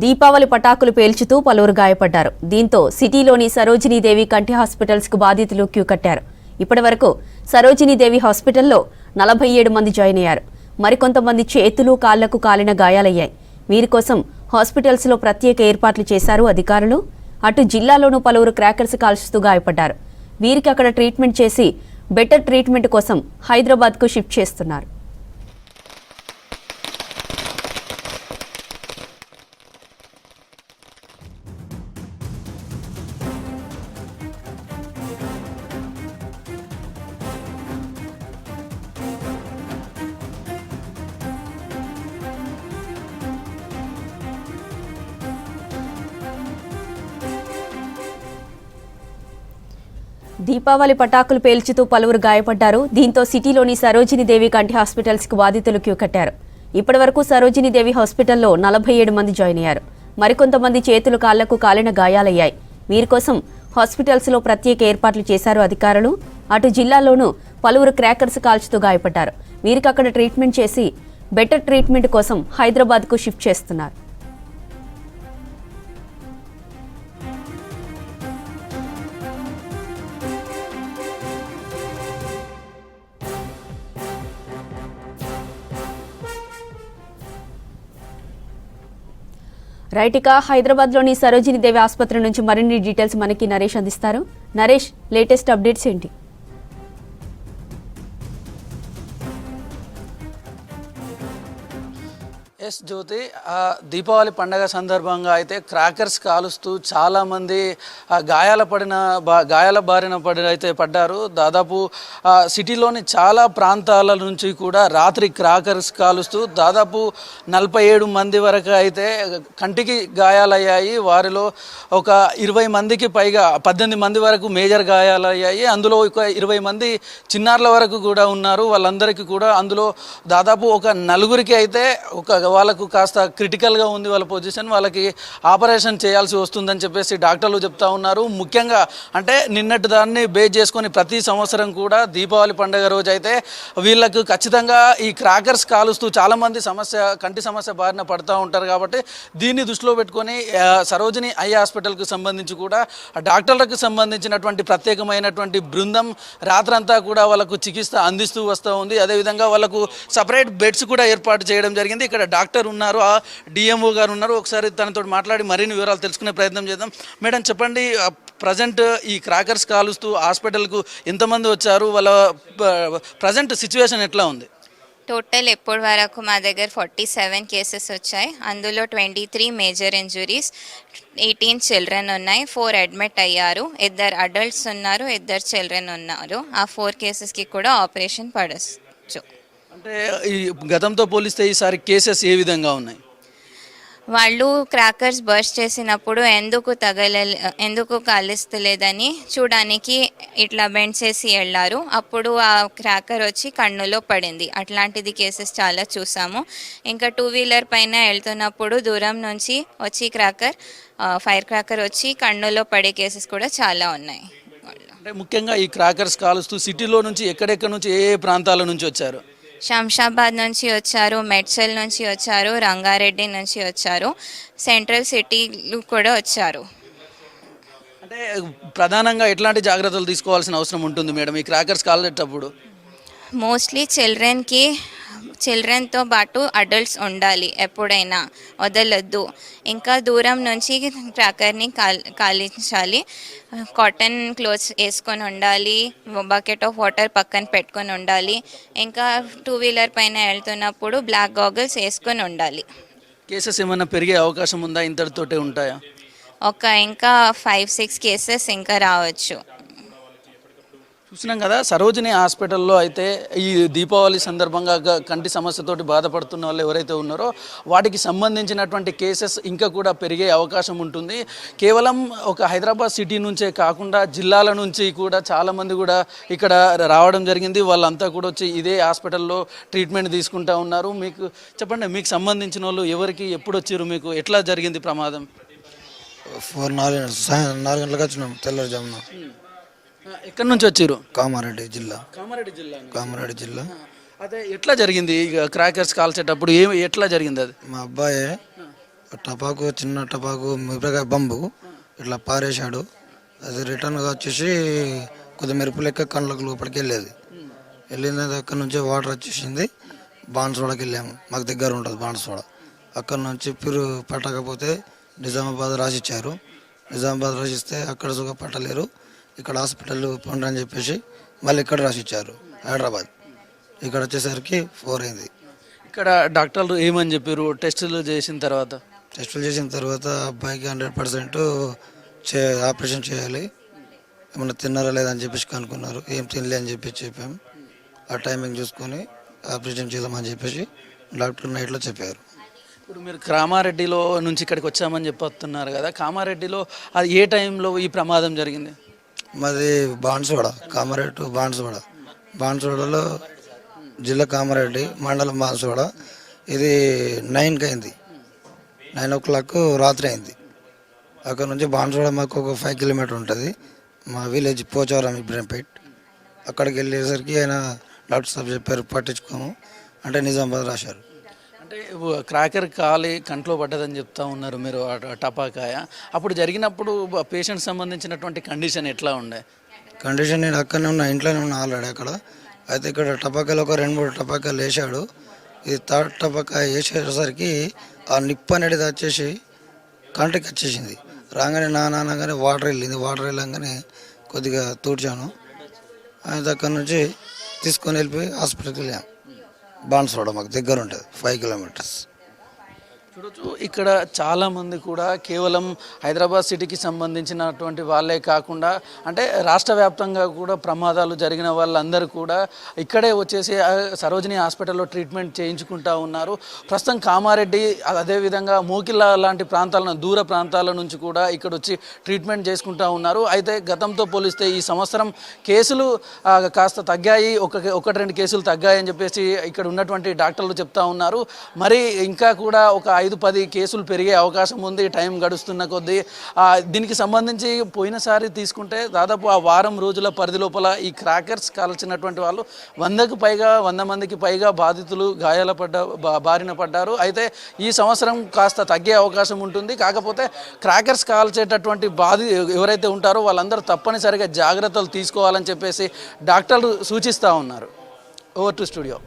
దీపావళి పటాకులు పేల్చుతూ పలువురు గాయపడ్డారు. దీంతో సిటీలోని సరోజినీదేవి కంటి హాస్పిటల్స్ కు బాధితులు క్యూ కట్టారు. ఇప్పటివరకు సరోజినీదేవి హాస్పిటల్లో 47 మంది జాయిన్ అయ్యారు. మరికొంతమంది చేతులు కాళ్లకు కాలిన గాయాలయ్యాయి. వీరి కోసం హాస్పిటల్స్ లో ప్రత్యేక ఏర్పాట్లు చేశారు అధికారులు. అటు జిల్లాలోనూ పలువురు క్రాకర్స్ కాల్చుతూ గాయపడ్డారు. వీరికి అక్కడ ట్రీట్మెంట్ చేసి బెటర్ ట్రీట్మెంట్ కోసం హైదరాబాద్ కు షిఫ్ట్ చేస్తున్నారు. దీపావళి పటాకులు పేల్చుతూ పలువురు గాయపడ్డారు. దీంతో సిటీలోని సరోజినీదేవి కంటి హాస్పిటల్స్ కు బాధితులు క్యూ కట్టారు. ఇప్పటివరకు సరోజినీదేవి హాస్పిటల్లో 47 మంది జాయిన్ అయ్యారు. మరికొంతమంది చేతులు కాళ్లకు కాలిన గాయాలయ్యాయి. వీరి కోసం హాస్పిటల్స్ లో ప్రత్యేక ఏర్పాట్లు చేశారు అధికారులు. అటు జిల్లాలోనూ పలువురు క్రాకర్స్ కాల్చుతూ గాయపడ్డారు. వీరికి అక్కడ ట్రీట్మెంట్ చేసి బెటర్ ట్రీట్మెంట్ కోసం హైదరాబాద్ కు షిఫ్ట్ చేస్తున్నారు. రైట్, ఇక హైదరాబాద్లోని సరోజినీదేవి ఆసుపత్రి నుంచి మరిన్ని డీటెయిల్స్ మనకి నరేష్ అందిస్తారు. నరేష్, లేటెస్ట్ అప్డేట్స్ ఏంటి? ఎస్ జ్యోతి, దీపావళి పండగ సందర్భంగా అయితే క్రాకర్స్ కాలుస్తూ చాలామంది గాయాల బారిన పడ్డారు. దాదాపు సిటీలోని చాలా ప్రాంతాల నుంచి కూడా రాత్రి క్రాకర్స్ కాలుస్తూ దాదాపు 47 మంది వరకు అయితే కంటికి గాయాలయ్యాయి. వారిలో ఒక 20 మందికి పైగా 18 మంది వరకు మేజర్ గాయాలయ్యాయి. అందులో ఒక 20 మంది చిన్నారుల వరకు కూడా ఉన్నారు. వాళ్ళందరికీ కూడా అందులో దాదాపు ఒక 4 అయితే వాళ్ళకు కాస్త క్రిటికల్గా ఉంది వాళ్ళ పొజిషన్. వాళ్ళకి ఆపరేషన్ చేయాల్సి వస్తుందని చెప్పేసి డాక్టర్లు చెప్తా ఉన్నారు. ముఖ్యంగా అంటే నిన్నటి దాన్ని బేస్ చేసుకొని ప్రతి సంవత్సరం కూడా దీపావళి పండుగ రోజు అయితే వీళ్ళకు ఖచ్చితంగా ఈ క్రాకర్స్ కాలుస్తూ చాలామంది కంటి సమస్య బారిన పడుతూ ఉంటారు. కాబట్టి దీన్ని దృష్టిలో పెట్టుకొని సరోజిని ఐ హాస్పిటల్కి సంబంధించి కూడా డాక్టర్లకు సంబంధించినటువంటి ప్రత్యేకమైనటువంటి బృందం రాత్రంతా కూడా వాళ్ళకు చికిత్స అందిస్తూ వస్తూ ఉంది. అదేవిధంగా వాళ్ళకు సపరేట్ బెడ్స్ కూడా ఏర్పాటు చేయడం జరిగింది. ఇక్కడ డాక్టర్ ఉన్నారు, డిఎంఓ గారు ఉన్నారు. ఒకసారి తనతో మాట్లాడి మరిన్ని వివరాలు తెలుసుకునే ప్రయత్నం చేద్దాం. మేడం, చెప్పండి, ప్రజెంట్ ఈ క్రాకర్స్ కాలుస్తూ హాస్పిటల్కు ఎంతమంది వచ్చారు? వాళ్ళ ప్రజెంట్ సిచ్యువేషన్ ఎట్లా ఉంది? టోటల్ ఇప్పటి వరకు మా దగ్గర 47 కేసెస్ వచ్చాయి. అందులో 23 మేజర్ ఇంజురీస్, 18 చిల్డ్రన్ ఉన్నాయి. 4 అడ్మిట్ అయ్యారు. 2 అడల్ట్స్ ఉన్నారు, 2 చిల్డ్రన్ ఉన్నారు. ఆ 4 కేసెస్కి కూడా ఆపరేషన్ పడవచ్చు. అంటే ఈ గతంతో పోలిస్తే ఈసారి కేసెస్ ఏ విధంగా ఉన్నాయి? వాళ్ళు క్రాకర్స్ బర్స్ట్ చేసినప్పుడు ఎందుకు కాలుస్తలేదని చూడడానికి ఇట్లా బెండ్ చేసి వెళ్ళారు. అప్పుడు ఆ క్రాకర్ వచ్చి కన్నులో పడింది. అట్లాంటిది కేసెస్ చాలా చూసాము. ఇంకా 2 వీలర్ పైన వెళ్తున్నప్పుడు దూరం నుంచి వచ్చి ఫైర్ క్రాకర్ వచ్చి కన్నులో పడే కేసెస్ కూడా చాలా ఉన్నాయి. అంటే ముఖ్యంగా ఈ క్రాకర్స్ కాలుస్తూ సిటీలో నుంచి ఎక్కడెక్కడ నుంచి ఏ ప్రాంతాల నుంచి వచ్చారు? శంషాబాద్ నుంచి వచ్చారు, మెడ్చల్ నుంచి వచ్చారు, రంగారెడ్డి నుంచి వచ్చారు, సెంట్రల్ సిటీలు కూడా వచ్చారు. అంటే ప్రధానంగా ఎట్లాంటి జాగ్రత్తలు తీసుకోవాల్సిన అవసరం ఉంటుంది మేడం ఈ క్రాకర్స్ కాల్చేటప్పుడు? మోస్ట్లీ చిల్డ్రన్తో పాటు అడల్ట్స్ ఉండాలి, ఎప్పుడైనా వదలొద్దు. ఇంకా దూరం నుంచి క్రాకర్ని కాలించాలి. కాటన్ క్లోత్స్ వేసుకొని ఉండాలి, బకెట్ ఆఫ్ వాటర్ పక్కన పెట్టుకొని ఉండాలి. ఇంకా 2 వీలర్ పైన వెళ్తున్నప్పుడు బ్లాక్ గాగల్స్ వేసుకొని ఉండాలి. కేసెస్ ఏమైనా పెరిగే అవకాశం ఉందా? ఇంతటితోటే ఉంటాయా? ఇంకా 5-6 కేసెస్ ఇంకా రావచ్చు. చూసినాం కదా, సరోజిని హాస్పిటల్లో అయితే ఈ దీపావళి సందర్భంగా కంటి సమస్యతోటి బాధపడుతున్న వాళ్ళు ఎవరైతే ఉన్నారో వాటికి సంబంధించినటువంటి కేసెస్ ఇంకా కూడా పెరిగే అవకాశం ఉంటుంది. కేవలం ఒక హైదరాబాద్ సిటీ నుంచే కాకుండా జిల్లాల నుంచి కూడా చాలామంది కూడా ఇక్కడ రావడం జరిగింది. వాళ్ళంతా కూడా వచ్చి ఇదే హాస్పిటల్లో ట్రీట్మెంట్ తీసుకుంటూ ఉన్నారు. మీకు చెప్పండి, మీకు సంబంధించిన వాళ్ళు ఎవరికి ఎప్పుడు వచ్చారు? మీకు ఎట్లా జరిగింది ప్రమాదం? 4 గంటలకు వచ్చినాం తెల్లవారుజామున. ఎక్కడి నుంచి వచ్చారు? కామారెడ్డి జిల్లా. అదే ఎట్లా జరిగింది క్రాకర్స్ కాల్చేటప్పుడు? ఎట్లా జరిగింది అది? మా అబ్బాయి టపాకు చిన్న టపాకు మిరపకాయ బంబు ఇట్లా పారేశాడు. అది రిటర్న్గా వచ్చేసి కొద్ది మెరుపు లెక్క కళ్ళకు లోపలికి వెళ్ళేది. వెళ్ళిన అక్కడ నుంచి వాటర్ వచ్చేసింది. బాన్స్వాడకి వెళ్ళాము, మాకు దగ్గర ఉంటుంది బాన్స్వాడ. అక్కడ నుంచి పిరు పట్టకపోతే నిజామాబాద్ రాసిచ్చారు. నిజామాబాద్ రాసిస్తే అక్కడ సుఖ పట్టలేరు, ఇక్కడ హాస్పిటల్ పండు అని చెప్పేసి మళ్ళీ ఇక్కడ రాసిచ్చారు హైదరాబాద్. ఇక్కడ వచ్చేసరికి 4 అయింది. ఇక్కడ డాక్టర్లు ఏమని చెప్పారు టెస్టులు చేసిన తర్వాత? టెస్టులు చేసిన తర్వాత అబ్బాయికి 100% ఆపరేషన్ చేయాలి, ఏమన్నా తిన్నారా లేదా అని చెప్పేసి కనుక్కున్నారు. ఏం తినలే అని చెప్పేసి చెప్పాము. ఆ టైమింగ్ చూసుకొని ఆపరేషన్ చేద్దామని చెప్పేసి డాక్టర్ నైట్లో చెప్పారు. ఇప్పుడు మీరు కామారెడ్డిలో నుంచి ఇక్కడికి వచ్చామని చెప్పొస్తున్నారు కదా, కామారెడ్డిలో అది ఏ టైంలో ఈ ప్రమాదం జరిగింది? మాది బాన్స్వాడ, కామారెడ్డి టు బాన్స్వాడ. బాన్స్వాడలో జిల్లా కామారెడ్డి, మండలం బాన్స్వాడ. ఇది 9కి అయింది, 9 o'clock రాత్రి అయింది. అక్కడ నుంచి బాన్స్వాడ మాకు ఒక 5 కిలోమీటర్ ఉంటుంది. మా విలేజ్ పోచారం ఇబ్రహంపేట్. అక్కడికి వెళ్ళేసరికి ఆయన డాక్టర్ సాబ్ చెప్పారు పట్టించుకోము అంటే నిజామాబాద్ రాశారు. అంటే క్రాకర్ కాలి కంట్లో పడ్డదని చెప్తా ఉన్నారు మీరు, టపాకాయ. అప్పుడు జరిగినప్పుడు పేషెంట్ సంబంధించినటువంటి కండిషన్ ఎట్లా ఉండే? కండిషన్ నేను అక్కడనే ఉన్నా, ఇంట్లోనే ఉన్నా ఆల్రెడీ అక్కడ. అయితే ఇక్కడ టపాకాయలు ఒక 2-3 టపాకాయలు వేసాడు. ఇది 3rd టపాకాయ వేసేసరికి ఆ నిప్పు అనేది వచ్చేసి కంటికి వచ్చేసింది. రాగానే నానగానే వాటర్ వెళ్ళింది. వాటర్ వెళ్ళంగానే కొద్దిగా తూడ్చాను. ఆయన దగ్గర నుంచి తీసుకొని వెళ్ళిపోయి హాస్పిటల్కి వెళ్ళాం. బాన్స్వాడ మాకు దగ్గర ఉంటుంది, 5 kilometers. చూడొచ్చు ఇక్కడ చాలామంది కూడా కేవలం హైదరాబాద్ సిటీకి సంబంధించినటువంటి వాళ్ళే కాకుండా అంటే రాష్ట్ర వ్యాప్తంగా కూడా ప్రమాదాలు జరిగిన వాళ్ళందరూ కూడా ఇక్కడే వచ్చేసి సరోజిని హాస్పిటల్లో ట్రీట్మెంట్ చేయించుకుంటూ ఉన్నారు. ప్రస్తుతం కామారెడ్డి అదేవిధంగా మోకిలా లాంటి ప్రాంతాలను దూర ప్రాంతాల నుంచి కూడా ఇక్కడ వచ్చి ట్రీట్మెంట్ చేసుకుంటూ ఉన్నారు. అయితే గతంతో పోలిస్తే ఈ సంవత్సరం కేసులు కాస్త తగ్గాయి, 1-2 కేసులు తగ్గాయి అని చెప్పేసి ఇక్కడ ఉన్నటువంటి డాక్టర్లు చెప్తా ఉన్నారు. మరి ఇంకా కూడా ఒక 5-10 కేసులు పెరిగే అవకాశం ఉంది టైం గడుస్తున్న కొద్దీ. దీనికి సంబంధించి పోయినసారి తీసుకుంటే దాదాపు ఆ వారం రోజుల పరిధి లోపల ఈ క్రాకర్స్ కాల్చినటువంటి వాళ్ళు 100 మందికి పైగా బాధితులు బారిన పడ్డారు. అయితే ఈ సంవత్సరం కాస్త తగ్గే అవకాశం ఉంటుంది. కాకపోతే క్రాకర్స్ కాల్చేటటువంటి ఎవరైతే ఉంటారో వాళ్ళందరూ తప్పనిసరిగా జాగ్రత్తలు తీసుకోవాలని చెప్పేసి డాక్టర్లు సూచిస్తూ ఉన్నారు. Over to studio.